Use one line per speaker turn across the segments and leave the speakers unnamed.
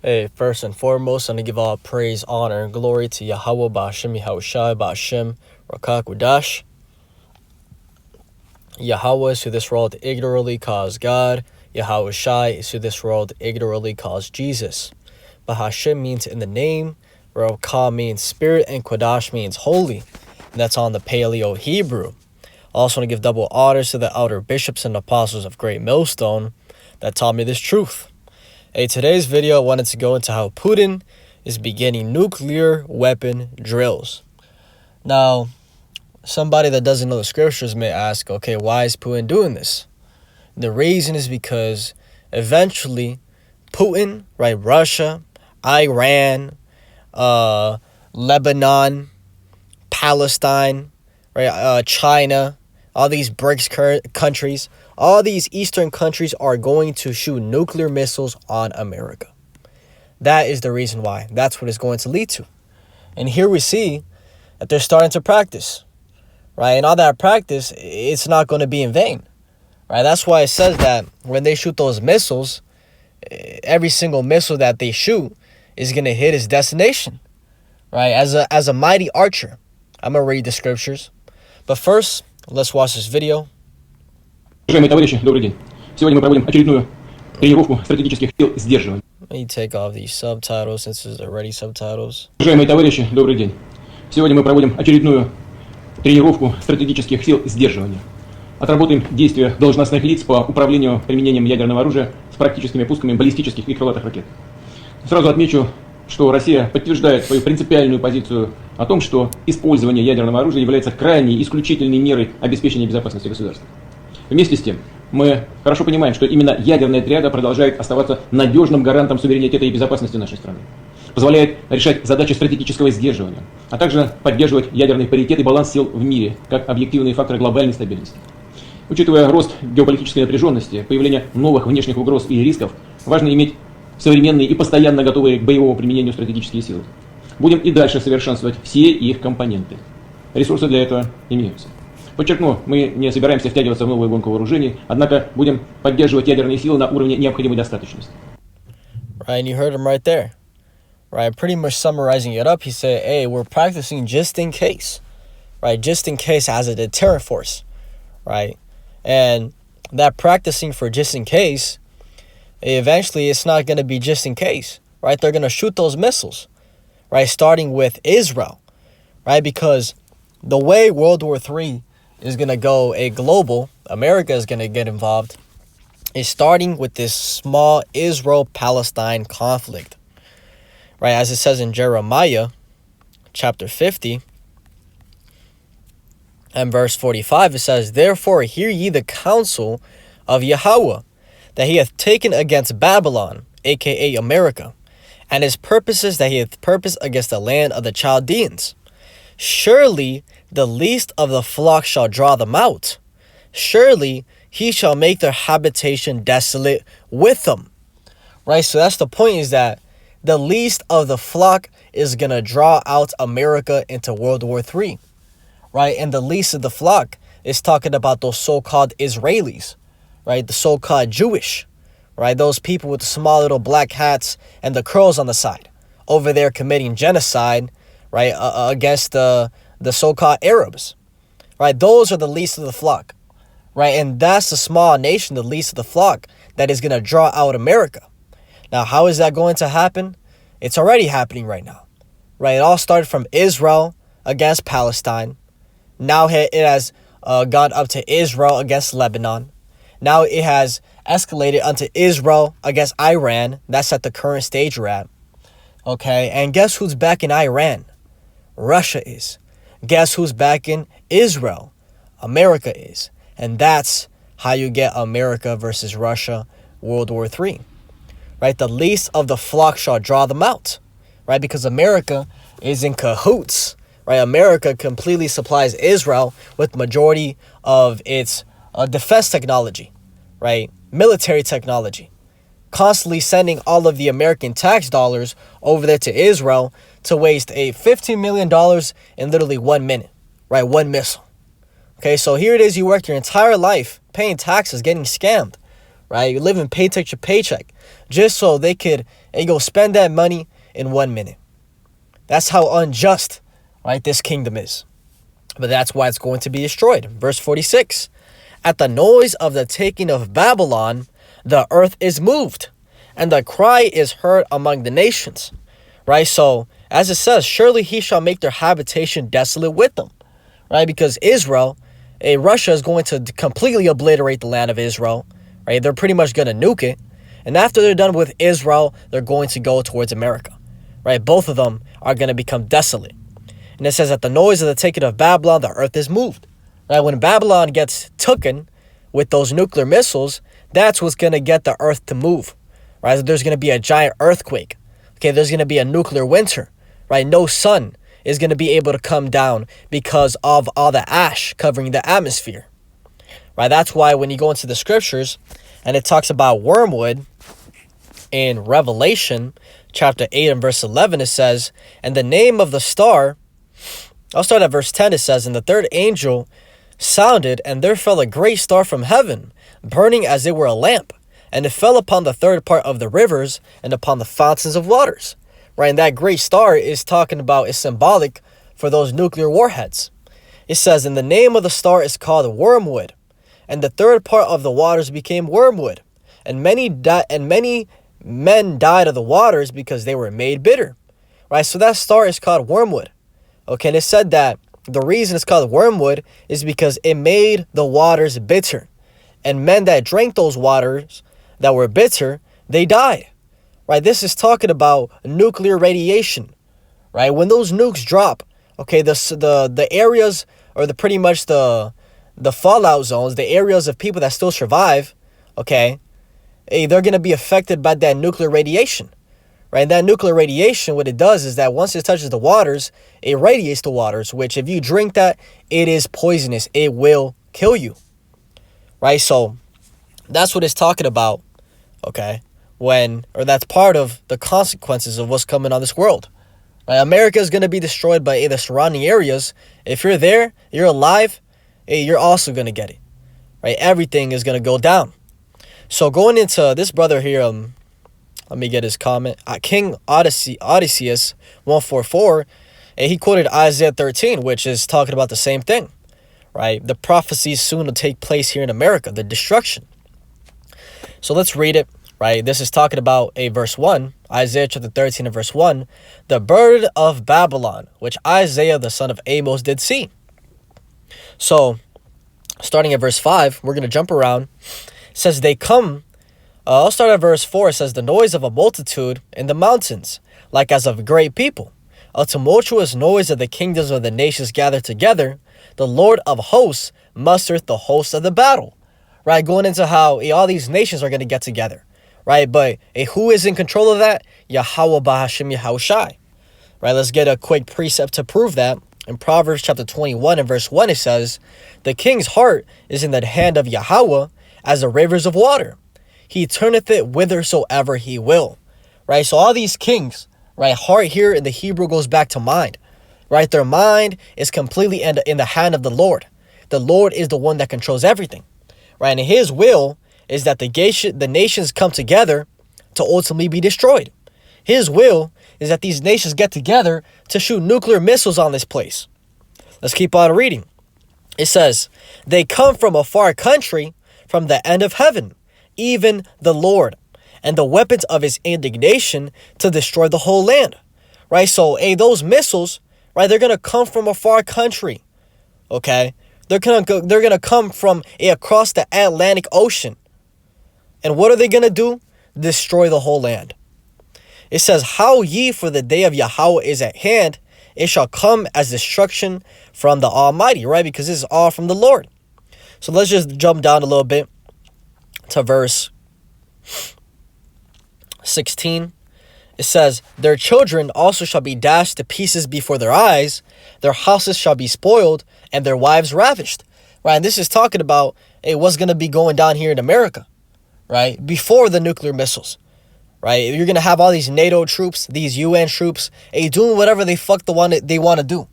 Hey, first and foremost, I'm going to give all praise, honor, and glory to Yahweh Ba'ashem Yahushai Ba'ashem Rakak Wadash. Yahweh is who this world ignorantly calls God. Yahushai is who this world ignorantly calls Jesus. Ba'ashem means in the name, Rakah means spirit, and Quadash means holy. And that's on the Paleo Hebrew. I also want to give double honors to the elder bishops and apostles of Great Millstone that taught me this truth. Hey, today's video, I wanted to go into how Putin is beginning nuclear weapon drills. Now, somebody that doesn't know the scriptures may ask, okay, why is Putin doing this? The reason is because eventually Putin, right, Russia, Iran, Lebanon, Palestine, right, China, all these BRICS countries, all these Eastern countries are going to shoot nuclear missiles on America. That is the reason why. That's what it's going to lead to. And here we see that they're starting to practice, right? And all that practice, it's not going to be in vain, right? That's why it says that when they shoot those missiles, every single missile that they shoot is going to hit its destination, right? As a mighty archer. I'm going to read the scriptures. But first, let's watch this video.
Уважаемые товарищи, добрый день. Сегодня мы проводим очередную тренировку стратегических сил сдерживания.
Let me take off these subtitles since there's already subtitles.
Уважаемые товарищи, добрый день. Сегодня мы проводим очередную тренировку стратегических сил сдерживания. Отработаем действия должностных лиц по управлению применением ядерного оружия с практическими пусками баллистических и крылатых ракет. Сразу отмечу, что Россия подтверждает свою принципиальную позицию о том, что использование ядерного оружия является крайней исключительной мерой обеспечения безопасности государства. Вместе с тем, мы хорошо понимаем, что именно ядерная триада продолжает оставаться надежным гарантом суверенитета и безопасности нашей страны, позволяет решать задачи стратегического сдерживания, а также поддерживать ядерный паритет и баланс сил в мире, как объективные факторы глобальной стабильности. Учитывая рост геополитической напряженности, появление новых внешних угроз и рисков, важно иметь современные и постоянно готовые к боевому применению стратегические силы. Будем и дальше совершенствовать все их компоненты. Ресурсы для этого имеются. Подчеркну, мы не собираемся втягиваться в новую гонку вооружений, однако будем поддерживать ядерные силы на уровне необходимой достаточности.
Right, and you heard him right there. Right, pretty much summarizing it up, he said, hey, we're practicing just in case. Right, just in case as a deterrent force. Right, and that practicing for just in case, eventually it's not going to be just in case. Right, they're going to shoot those missiles. Right, starting with Israel. Right, because the way World War III is going to go a global, America is going to get involved, is starting with this small Israel-Palestine conflict. Right, as it says in Jeremiah chapter 50 and verse 45, it says, therefore hear ye the counsel of Yahweh, that he hath taken against Babylon, aka America, and his purposes that he hath purposed against the land of the Chaldeans. Surely the least of the flock shall draw them out. Surely he shall make their habitation desolate with them. Right, so that's the point, is that the least of the flock is going to draw out America into World War III. Right, and the least of the flock is talking about those so-called Israelis. Right, the so-called Jewish. Right, those people with the small little black hats and the curls on the side, over there committing genocide, right, against the so-called Arabs. Right, those are the least of the flock. Right, and that's the small nation, the least of the flock, that is going to draw out America. Now, how is that going to happen? It's already happening right now. Right, it all started from Israel against Palestine. Now it has gone up to Israel against Lebanon. Now it has escalated onto Israel against Iran. That's at the current stage we're at. Okay, and guess who's back in Iran? Russia is. Guess who's back in Israel? America is. And that's how you get America versus Russia, World War III. Right, the least of the flock shall draw them out. Right, because America is in cahoots. Right, America completely supplies Israel with majority of its defense technology. Right, military technology. Constantly sending all of the American tax dollars over there to Israel to waste a $15 million in literally 1 minute. Right, one missile. Okay, so here it is, you worked your entire life paying taxes, getting scammed. right? Living paycheck to paycheck, just so they could go spend that money in 1 minute. That's how unjust, right, this kingdom is. But that's why it's going to be destroyed. Verse 46, at the noise of the taking of Babylon, the earth is moved, and the cry is heard among the nations. Right? So, as it says, surely he shall make their habitation desolate with them. Right? Because Israel, Russia is going to completely obliterate the land of Israel. Right? They're pretty much going to nuke it. And after they're done with Israel, they're going to go towards America. Right? Both of them are going to become desolate. And it says, at the noise of the taking of Babylon, the earth is moved. Right? When Babylon gets taken with those nuclear missiles, that's what's going to get the earth to move. Right? There's going to be a giant earthquake. Okay, there's going to be a nuclear winter. Right? No sun is going to be able to come down because of all the ash covering the atmosphere. Right? That's why when you go into the scriptures and it talks about wormwood in Revelation chapter 8 and verse 11, it says, and the name of the star, I'll start at verse 10. It says, and the third angel sounded, and there fell a great star from heaven, burning as it were a lamp, and it fell upon the third part of the rivers and upon the fountains of waters. Right, and that great star is talking about, is symbolic for those nuclear warheads. It says, and the name of the star is called wormwood, and the third part of the waters became wormwood, and many men died of the waters because they were made bitter. Right, so that star is called wormwood. Okay, and it said that the reason it's called wormwood is because it made the waters bitter. And men that drank those waters that were bitter, they died. Right, this is talking about nuclear radiation. Right, when those nukes drop, okay, the areas, or pretty much the fallout zones, the areas of people that still survive, okay, they're going to be affected by that nuclear radiation. Right, and that nuclear radiation, what it does is that once it touches the waters, it radiates the waters, which if you drink that, it is poisonous. It will kill you. Right, so that's what it's talking about, okay, that's part of the consequences of what's coming on this world. Right, America is going to be destroyed by the surrounding areas. If you're there, you're alive, you're also going to get it. Right, everything is going to go down. So going into this brother here, let me get his comment. King Odysseus 144, and he quoted Isaiah 13, which is talking about the same thing, right? The prophecies soon to take place here in America, the destruction. So let's read it, right? This is talking about verse 1, Isaiah chapter 13 and verse 1, the bird of Babylon, which Isaiah the son of Amos did see. So starting at verse 5, we're going to jump around. It says, they come. I'll start at verse 4. It says, the noise of a multitude in the mountains, like as of great people. A tumultuous noise of the kingdoms of the nations gathered together. The Lord of hosts mustereth the host of the battle. Right, going into how all these nations are going to get together. Right, but who is in control of that? Yahweh Bahashim Yahushai. Right, let's get a quick precept to prove that. In Proverbs chapter 21 and verse 1, it says, the king's heart is in the hand of Yahweh as the rivers of water. He turneth it whithersoever he will. Right, so all these kings, right, heart here in the Hebrew goes back to mind. Right, their mind is completely in the hand of the Lord. The Lord is the one that controls everything. Right, and his will is that the nations come together to ultimately be destroyed. His will is that these nations get together to shoot nuclear missiles on this place. Let's keep on reading. It says, they come from a far country, from the end of heaven, even the Lord, and the weapons of his indignation to destroy the whole land. Right, so those missiles, right, they're going to come from a far country. Okay, they're gonna come from across the Atlantic Ocean. And what are they going to do? Destroy the whole land. It says, how ye, for the day of Yahweh is at hand, it shall come as destruction from the Almighty, right? Because this is all from the Lord. So let's just jump down a little bit to verse 16. It says, their children also shall be dashed to pieces before their eyes, their houses shall be spoiled, and their wives ravished. Right, and this is talking about what's going to be going down here in America, right, before the nuclear missiles. Right, you're going to have all these NATO troops, these UN troops, doing whatever they want to do.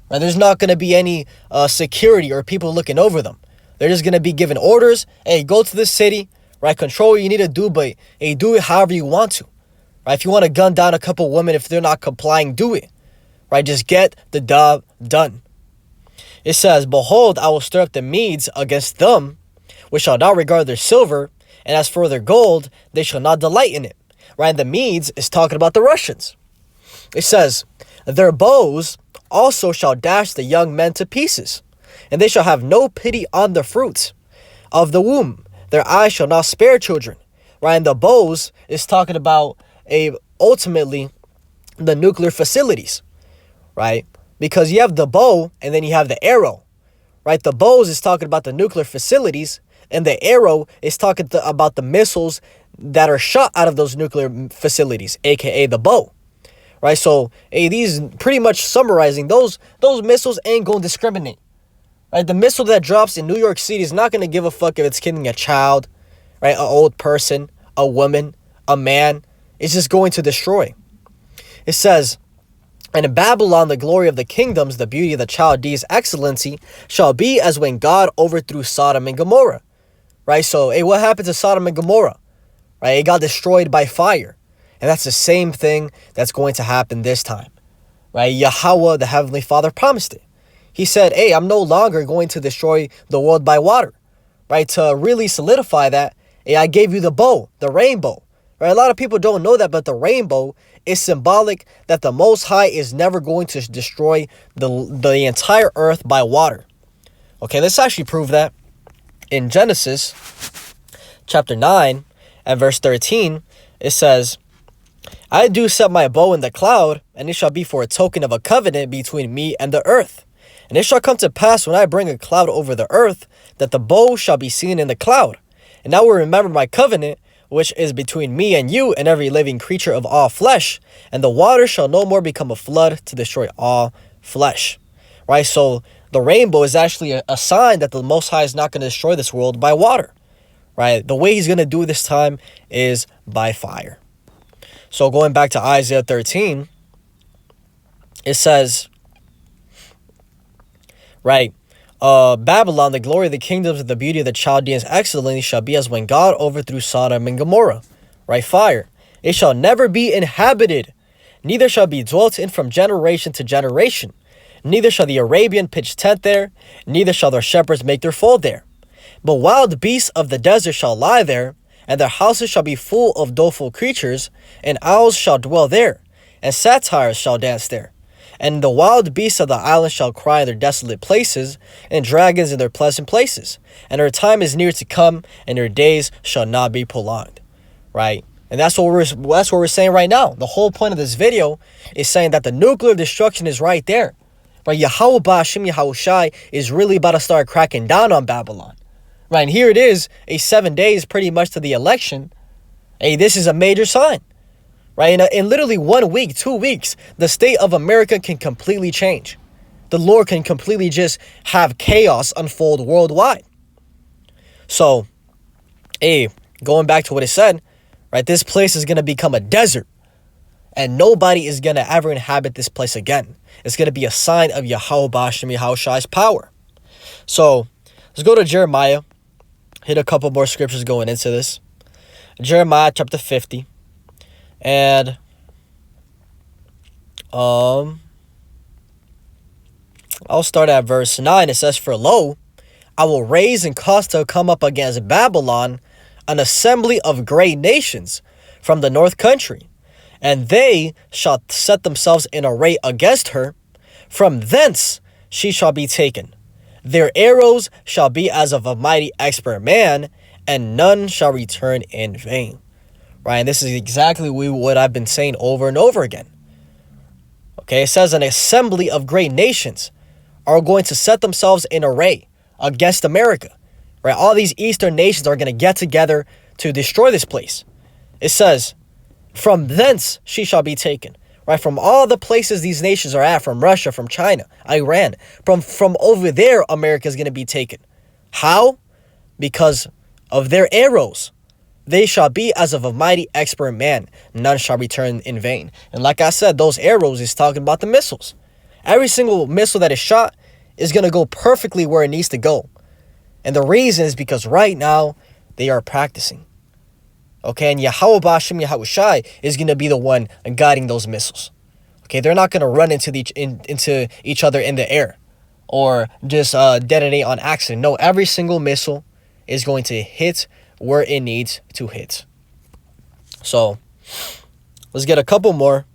Right, there's not going to be any security or people looking over them. They're just going to be given orders, go to this city, right? Control what you need to do, but hey, do it however you want to, right? If you want to gun down a couple women, if they're not complying, do it, right? Just get the job done. It says, behold, I will stir up the Medes against them, which shall not regard their silver, and as for their gold, they shall not delight in it, right? And the Medes is talking about the Russians. It says, their bows also shall dash the young men to pieces, and they shall have no pity on the fruits of the womb. Their eyes shall not spare children, right? And the bows is talking about ultimately the nuclear facilities, right? Because you have the bow and then you have the arrow, right? The bows is talking about the nuclear facilities, and the arrow is talking about the missiles that are shot out of those nuclear facilities, aka the bow, right? So, these pretty much summarizing those missiles ain't gonna discriminate, right? The missile that drops in New York City is not gonna give a fuck if it's killing a child, right? An old person, a woman, a man. It's just going to destroy. It says, and in Babylon, the glory of the kingdoms, the beauty of the Chaldees' excellency, shall be as when God overthrew Sodom and Gomorrah. Right? So, what happened to Sodom and Gomorrah? Right? It got destroyed by fire. And that's the same thing that's going to happen this time. Right? Yahweh, the Heavenly Father, promised it. He said, hey, I'm no longer going to destroy the world by water. Right? To really solidify that, I gave you the bow, the rainbow. Right? A lot of people don't know that, but the rainbow is symbolic that the Most High is never going to destroy the entire earth by water. Okay, let's actually prove that. In Genesis chapter 9 and verse 13, it says, I do set my bow in the cloud, and it shall be for a token of a covenant between me and the earth. And it shall come to pass when I bring a cloud over the earth, that the bow shall be seen in the cloud. And I will remember my covenant, which is between me and you and every living creature of all flesh, and the water shall no more become a flood to destroy all flesh. Right? So the rainbow is actually a sign that the Most High is not going to destroy this world by water. Right? The way he's going to do it this time is by fire. So going back to Isaiah 13, it says, right, Babylon, the glory of the kingdoms of the beauty of the Chaldeans' excellently shall be as when God overthrew Sodom and Gomorrah. Right, fire. It shall never be inhabited, neither shall be dwelt in from generation to generation. Neither shall the Arabian pitch tent there, neither shall their shepherds make their fold there. But wild beasts of the desert shall lie there, and their houses shall be full of doleful creatures, and owls shall dwell there, and satyrs shall dance there. And the wild beasts of the island shall cry in their desolate places, and dragons in their pleasant places. And their time is near to come, and their days shall not be prolonged. Right? And that's what we're saying right now. The whole point of this video is saying that the nuclear destruction is right there. Right? Yahweh Ba'ashim Yahushai is really about to start cracking down on Babylon. Right? And here it is, 7 days pretty much to the election. This is a major sign. Right? In literally 1 week, 2 weeks, the state of America can completely change. The Lord can completely just have chaos unfold worldwide. So, going back to what it said, right? This place is going to become a desert. And nobody is going to ever inhabit this place again. It's going to be a sign of Yahweh Ba'ashim Yahushai's power. So, let's go to Jeremiah. Hit a couple more scriptures going into this. Jeremiah chapter 50. And I'll start at verse 9. It says, for lo, I will raise and cause to come up against Babylon an assembly of great nations from the north country, and they shall set themselves in array against her. From thence she shall be taken. Their arrows shall be as of a mighty expert man, and none shall return in vain. Right, and this is exactly what I've been saying over and over again. Okay, it says an assembly of great nations are going to set themselves in array against America. Right, all these eastern nations are going to get together to destroy this place. It says, from thence she shall be taken. Right, from all the places these nations are at, from Russia, from China, Iran, from over there, America is going to be taken. How? Because of their arrows. They shall be as of a mighty expert man. None shall return in vain. And like I said, those arrows is talking about the missiles. Every single missile that is shot is going to go perfectly where it needs to go. And the reason is because right now they are practicing. Okay, and Yahweh Ba'Shem Yahushai is going to be the one guiding those missiles. Okay, they're not going to run into each other in the air or just detonate on accident. No, every single missile is going to hit where it needs to hit. So, let's get a couple more.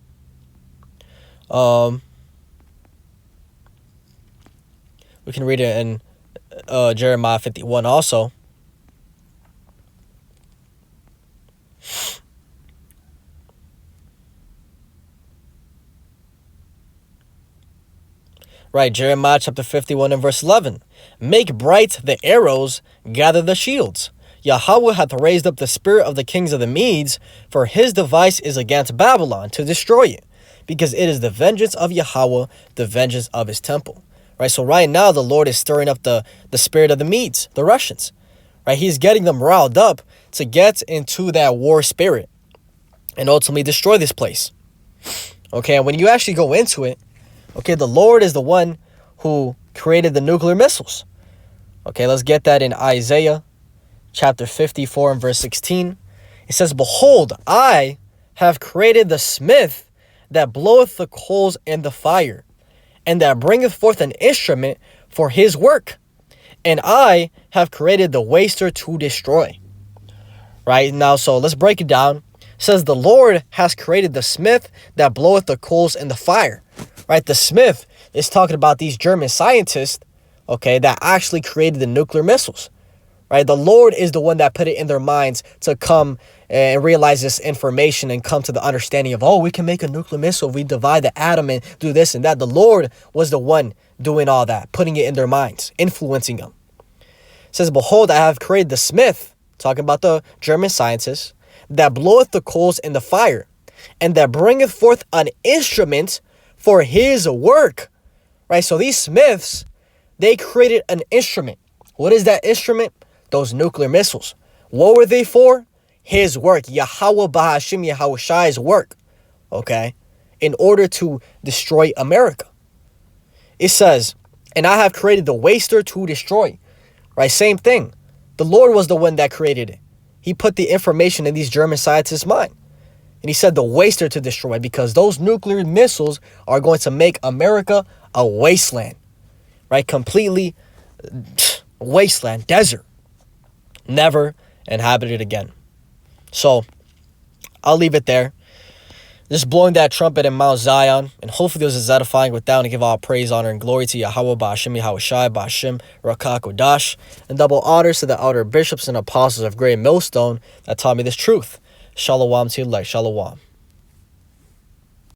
We can read it in Jeremiah 51 also. Right, Jeremiah chapter 51 and verse 11. Make bright the arrows, gather the shields. Yahweh hath raised up the spirit of the kings of the Medes, for his device is against Babylon to destroy it, because it is the vengeance of Yahweh, the vengeance of his temple. Right, so right now the Lord is stirring up the spirit of the Medes, the Russians. Right, he's getting them riled up to get into that war spirit and ultimately destroy this place. Okay, and when you actually go into it, okay, the Lord is the one who created the nuclear missiles. Okay, let's get that in Isaiah chapter 54 and verse 16. It says, Behold, I have created the smith that bloweth the coals in the fire, and that bringeth forth an instrument for his work. And I have created the waster to destroy. Right now, so let's break it down. It says, the Lord has created the smith that bloweth the coals in the fire. Right, the smith is talking about these German scientists, okay, that actually created the nuclear missiles. Right, the Lord is the one that put it in their minds to come and realize this information and come to the understanding of, oh, we can make a nuclear missile. We divide the atom and do this and that. The Lord was the one doing all that, putting it in their minds, influencing them. It says, Behold, I have created the smith, talking about the German scientists, that bloweth the coals in the fire, and that bringeth forth an instrument for his work. Right, so these smiths, they created an instrument. What is that instrument? Those nuclear missiles. What were they for? His work. Yahweh Ba'Hashem Yahushai's work. Okay, in order to destroy America. It says, and I have created the waster to destroy. Right, same thing. The Lord was the one that created it. He put the information in these German scientists' mind. And he said the waster to destroy, because those nuclear missiles are going to make America a wasteland. Right, completely wasteland, desert. Never inhabited again. So, I'll leave it there. Just blowing that trumpet in Mount Zion, and hopefully this is edifying with that, and give all praise, honor, and glory to Yahweh, Ba'Shem Yahushai, Ba'Shem Rakah Kodash, and double honors to the elder bishops and apostles of Great Millstone that taught me this truth. Shalom to you, like Shalom.